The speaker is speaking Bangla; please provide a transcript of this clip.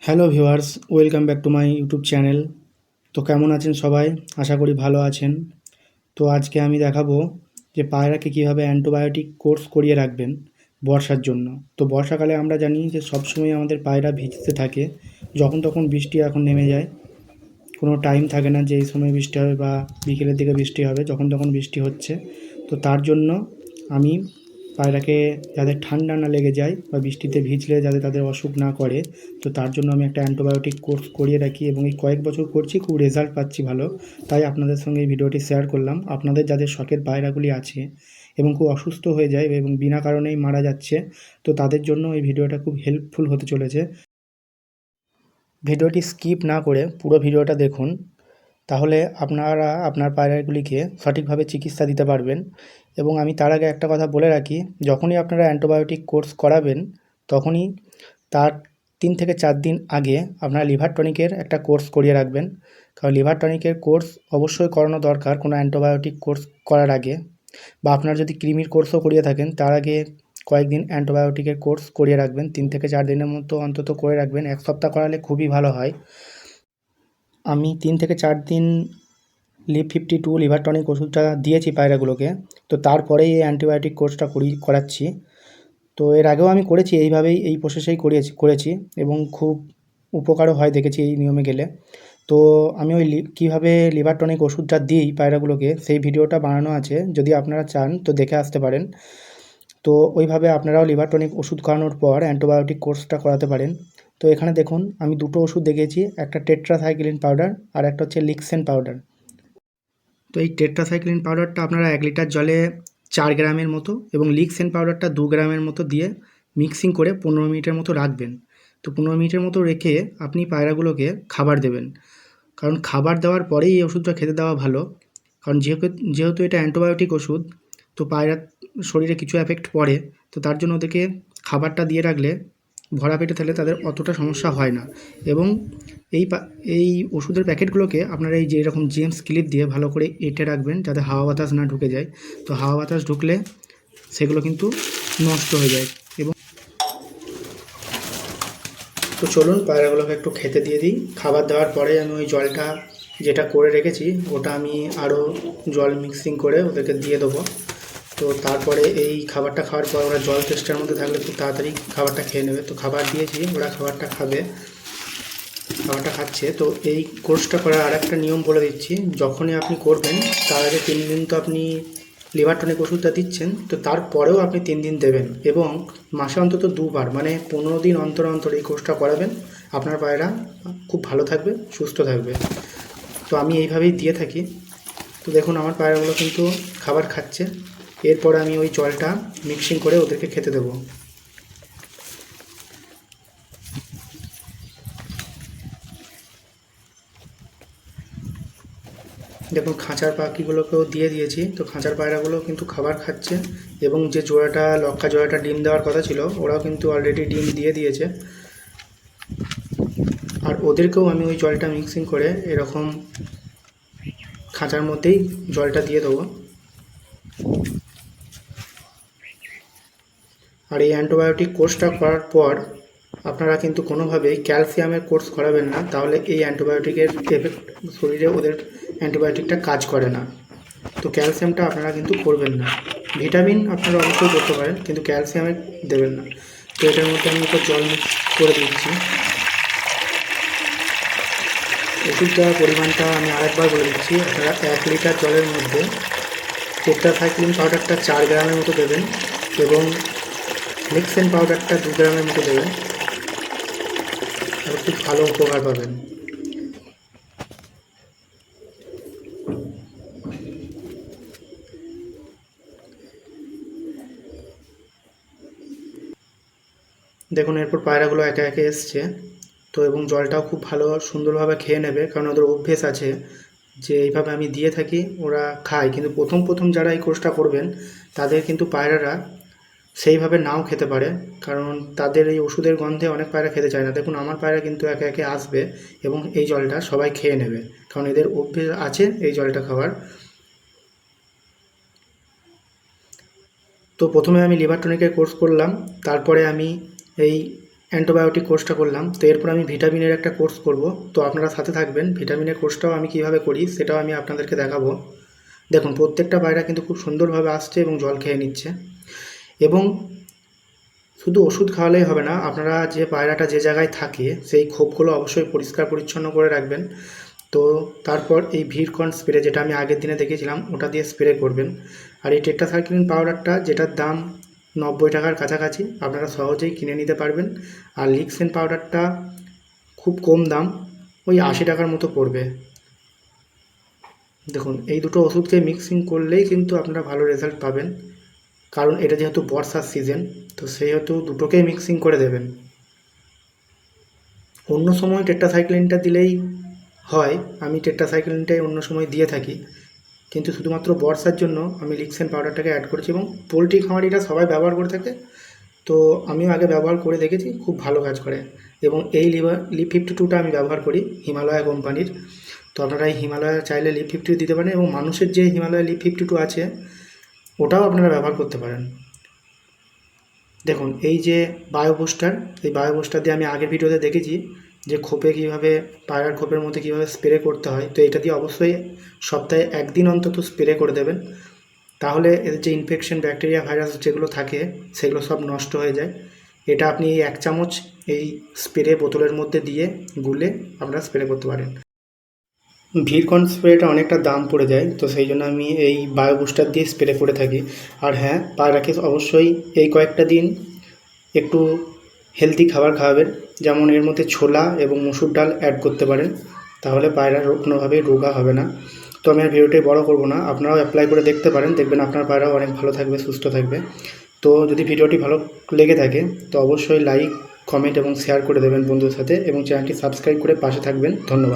Hello viewers, welcome back to my YouTube channel. তো কেমন আছেন সবাই? আশা করি ভালো আছেন। তো আজকে আমি দেখাবো যে পায়রাকে কীভাবে অ্যান্টিবায়োটিক কোর্স করিয়ে রাখবেন বর্ষার জন্য। তো বর্ষাকালে আমরা জানি যে সবসময় আমাদের পায়রা ভিজতে থাকে, যখন তখন বৃষ্টি এখন নেমে যায়। কোনো টাইম থাকে না যে এই সময় বৃষ্টি হবে বা বিকেলের দিকে বৃষ্টি হবে, যখন তখন বৃষ্টি হচ্ছে। তো তার জন্য আমি পায়রাকে যাতে ঠান্ডা না লেগে যায় বা বৃষ্টিতে ভিজলে যাতে তাদের অসুখ না করে, তো তার জন্য আমি একটা অ্যান্টিবায়োটিক কোর্স করিয়ে রাখি এবং এই কয়েক বছর করছি, খুব রেজাল্ট পাচ্ছি ভালো। তাই আপনাদের সঙ্গে এই ভিডিওটি শেয়ার করলাম। আপনাদের যাদের শখের পায়রাগুলি আছে এবং খুব অসুস্থ হয়ে যায় এবং বিনা কারণেই মারা যাচ্ছে, তো তাদের জন্য এই ভিডিওটা খুব হেল্পফুল হতে চলেছে। ভিডিওটি স্কিপ না করে পুরো ভিডিওটা দেখুন, তাহলে আপনারা আপনার পায়রাগুলিকে সঠিকভাবে চিকিৎসা দিতে পারবেন। এবং আমি তার আগে একটা কথা বলে রাখি, যখনই আপনারা অ্যান্টিবায়োটিক কোর্স করাবেন তখনই তার 3 থেকে 4 দিন আগে আপনারা লিভার টনিকের একটা কোর্স করিয়ে রাখবেন। কারণ লিভার টনিকের কোর্স অবশ্যই করানো দরকার কোনো অ্যান্টিবায়োটিক কোর্স করার আগে, বা আপনারা যদি কৃমির কোর্সও করিয়ে থাকেন তার আগে কয়েকদিন অ্যান্টিবায়োটিকের কোর্স করিয়ে রাখবেন। 3 থেকে 4 দিনের মতো অন্তত করে রাখবেন। 1 সপ্তাহ করালে খুবই ভালো হয়। আমি 3 থেকে 4 দিন লিভ 52 লিভার টনিক ওষুধটা দিয়েছি পায়রাগুলোকে। তো তারপরেই এই অ্যান্টিবায়োটিক কোর্সটা করাচ্ছি। তো এর আগেও আমি করেছি এইভাবেই, এই প্রসেসেই করেছি এবং খুব উপকারও হয় দেখেছি এই নিয়মে গেলে। তো আমি ওই কীভাবে লিভার টনিক ওষুধটা দিই পায়রাগুলোকে সেই ভিডিওটা বানানো আছে, যদি আপনারা চান তো দেখে আসতে পারেন। তো ওইভাবে আপনারাও লিভার টনিক ওষুধ খাওয়ানোর পর অ্যান্টিবায়োটিক কোর্সটা করাতে পারেন। তো এখানে দেখুন আমি দুটো ওষুধ দেখিয়েছি, একটা টেট্রাসাইক্লিন পাউডার আর একটা হচ্ছে লিক্সেন পাউডার। তো এই টেট্রাসাইক্লিন পাউডারটা আপনারা 1 লিটার জলে 4 গ্রামের মতো এবং লিক্সেন পাউডারটা 2 গ্রামের মতো দিয়ে মিক্সিং করে 15 মিনিটের মতো রাখবেন। তো 15 মিনিটের মতো রেখে আপনি পায়রাগুলোকে খাবার দেবেন। কারণ খাবার দেওয়ার পরেই এই ওষুধটা খেতে দেওয়া ভালো। কারণ যেহেতু এটা অ্যান্টিবায়োটিক ওষুধ, তো পায়রার শরীরে কিছু এফেক্ট পড়ে। তো তার জন্য ওদেরকে খাবারটা দিয়ে রাখলে, ভরা পেটে থাকলে তাদের অতটা সমস্যা হয় না। এবং এই ওষুধের প্যাকেটগুলোকে আপনারা এই যে এরকম জেমস ক্লিপ দিয়ে ভালো করে এঁটে রাখবেন, যাতে হাওয়া বাতাস না ঢুকে যায়। তো হাওয়া বাতাস ঢুকলে সেগুলো কিন্তু নষ্ট হয়ে যায়। এবং তো চলুন পায়রাগুলোকে একটু খেতে দিয়ে দিই। খাবার দেওয়ার পরে আমি ওই জলটা যেটা করে রেখেছি ওটা আমি আরও জল মিক্সিং করে ওদেরকে দিয়ে দেবো। তো তারপরে এই খাবারটা খাওয়ার পর ওরা জল তেষ্টার মধ্যে থাকলে খুব তাড়াতাড়ি খাবারটা খেয়ে নেবে। তো খাবার দিয়েছি, ওরা খাবারটা খাবে, খাবারটা খাচ্ছে। তো এই কোর্সটা করার আর একটা নিয়ম বলে দিচ্ছি, যখনই আপনি করবেন তার আগে 3 দিন তো আপনি লিভার টনিক ওষুধটা দিচ্ছেন, তো তারপরেও আপনি 3 দিন দেবেন এবং মাসে অন্তত 2 বার মানে 15 দিন অন্তর অন্তর এই কোর্সটা করাবেন। আপনার পায়রা খুব ভালো থাকবে, সুস্থ থাকবে। তো আমি এইভাবেই দিয়ে থাকি। তো দেখুন আমার পায়রাগুলো কিন্তু খাবার খাচ্ছে। এরপরে আমি ওই জলটা মিক্সিং করে ওদেরকে খেতে দেবো। দেখুন খাঁচার পাখিগুলোকেও দিয়ে দিয়েছি। তো খাঁচার পায়রাগুলো কিন্তু খাবার খাচ্ছে এবং যে জোড়াটা লক্ষা জোড়াটা ডিম দেওয়ার কথা ছিল ওরাও কিন্তু অলরেডি ডিম দিয়ে দিয়েছে। আর ওদেরকেও আমি ওই জলটা মিক্সিং করে এরকম খাঁচার মধ্যেই জলটা দিয়ে দেবো। আর এই অ্যান্টিবায়োটিক কোর্সটা করার পর আপনারা কিন্তু কোনোভাবেই ক্যালসিয়ামের কোর্স করাবেন না, তাহলে এই অ্যান্টিবায়োটিকের এফেক্ট শরীরে ওদের অ্যান্টিবায়োটিকটা কাজ করে না। তো ক্যালসিয়ামটা আপনারা কিন্তু করবেন না। ভিটামিন আপনারা অবশ্যই করতে পারেন, কিন্তু ক্যালসিয়ামে দেবেন না। তো এটার মধ্যে আমি একটু জল মিক্স করে দিচ্ছি। ওষুধ দেওয়ার পরিমাণটা আমি আরেকবার বলে দিচ্ছি, আপনারা 1 লিটার জলের মধ্যে টেট্রাসাইক্লিন পাউডারটা 4 গ্রামের মতো দেবেন এবং লিক্সেন পাউডারটা 2 গ্রামের মতো দেবেন, আর খুব ভালো উপকার পাবেন। দেখুন এরপর পায়রাগুলো একে একে এসছে। তো এবং জলটাও খুব ভালো সুন্দরভাবে খেয়ে নেবে, কারণ ওদের অভ্যেস আছে যে এইভাবে আমি দিয়ে থাকি, ওরা খায়। কিন্তু প্রথম প্রথম যারা এই কোর্সটা করবেন তাদের কিন্তু পায়রারা সেইভাবে নাও খেতে পারে, কারণ তাদের এই ওষুধের গন্ধে অনেক পায়রা খেতে চায় না। দেখুন আমার পায়রা কিন্তু একে একে আসবে এবং এই জলটা সবাই খেয়ে নেবে, কারণ এদের অভ্যেস আছে এই জলটা খাওয়ার। তো প্রথমে আমি লিভার টনিকের কোর্স করলাম, তারপরে আমি এই অ্যান্টিবায়োটিক কোর্সটা করলাম, তো এরপর আমি ভিটামিনের একটা কোর্স করব। তো আপনারা সাথে থাকবেন। ভিটামিনের কোর্সটাও আমি কীভাবে করি সেটাও আমি আপনাদেরকে দেখাবো। দেখুন প্রত্যেকটা পায়রা কিন্তু খুব সুন্দরভাবে আসছে এবং জল খেয়ে নিচ্ছে। এবং শুধু ওষুধ খাওয়ালেই হবে না, আপনারা যে পায়রাটা যে জায়গায় থাকে সেই খোপগুলো অবশ্যই পরিষ্কার পরিচ্ছন্ন করে রাখবেন। তো তারপর এই ভিরকন স্প্রে, যেটা আমি আগের দিনে দেখেছিলাম, ওটা দিয়ে স্প্রে করবেন। আর এই টেট্রাসাইক্লিন পাউডারটা, যেটার দাম 90 টাকার কাছাকাছি, আপনারা সহজেই কিনে নিতে পারবেন। আর লিক্সেন পাউডারটা খুব কম দাম, ওই 80 টাকার মতো পড়বে। দেখুন এই দুটো ওষুধকে মিক্সিং করলেই কিন্তু আপনারা ভালো রেজাল্ট পাবেন। কারণ এটা যেহেতু বর্ষার সিজন, তো সেহেতু দুটোকেই মিক্সিং করে দেবেন। অন্য সময় টেট্রাসাইক্লিনটা দিলেই হয়, আমি টেট্রাসাইক্লিনটাই অন্য সময় দিয়ে থাকি, কিন্তু শুধুমাত্র বর্ষার জন্য আমি লিক্সেন পাউডারটাকে অ্যাড করেছি। এবং পোলট্রি খামারিরা সবাই ব্যবহার করে থাকে, তো আমিও আগে ব্যবহার করে দেখেছি, খুব ভালো কাজ করে। এবং এই লিপ 52টা আমি ব্যবহার করি হিমালয়া কোম্পানির। তো আপনারা এই হিমালয়া চাইলে লিপ 50 দিতে পারেন, এবং মানুষের যে হিমালয়া লিপ 52 আছে ওটাও আপনারা ব্যবহার করতে পারেন। দেখুন এই যে বায়োবুস্টার, এই বায়োবুস্টার দিয়ে আমি আগের ভিডিওতে দেখেছি যে খোপে কীভাবে, পায়রার খোপের মধ্যে কীভাবে স্প্রে করতে হয়। তো এটা দিয়ে অবশ্যই সপ্তাহে একদিন অন্তত স্প্রে করে দেবেন, তাহলে এদের যে ইনফেকশন, ব্যাকটেরিয়া, ভাইরাস যেগুলো থাকে সেগুলো সব নষ্ট হয়ে যায়। এটা আপনি 1 চামচ এই স্প্রে বোতলের মধ্যে দিয়ে গুলে আপনারা স্প্রে করতে পারেন। ভিরকন স্প্রেটা অনেকটা দাম পড়ে যায়, তো সেই জন্য আমি এই বায়োবুস্টার দিয়ে স্প্রে করে থাকি। আর হ্যাঁ, পায়রাকে অবশ্যই এই কয়েকটা দিন একটু হেলদি খাবার খাওয়াবেন, যেমন এর মধ্যে ছোলা এবং মসুর ডাল অ্যাড করতে পারেন, তাহলে পায়রা কোনোভাবেই রোগা হবে না। তো আমি আর ভিডিওটি বড় করব না, আপনারাও অ্যাপ্লাই করে দেখতে পারেন, দেখবেন আপনার পায়রাও অনেক ভালো থাকবে, সুস্থ থাকবে। তো যদি ভিডিওটি ভালো লেগে থাকে তো অবশ্যই লাইক, কমেন্ট এবং শেয়ার করে দেবেন বন্ধুদের সাথে, এবং চ্যানেলটি সাবস্ক্রাইব করে পাশে থাকবেন। ধন্যবাদ।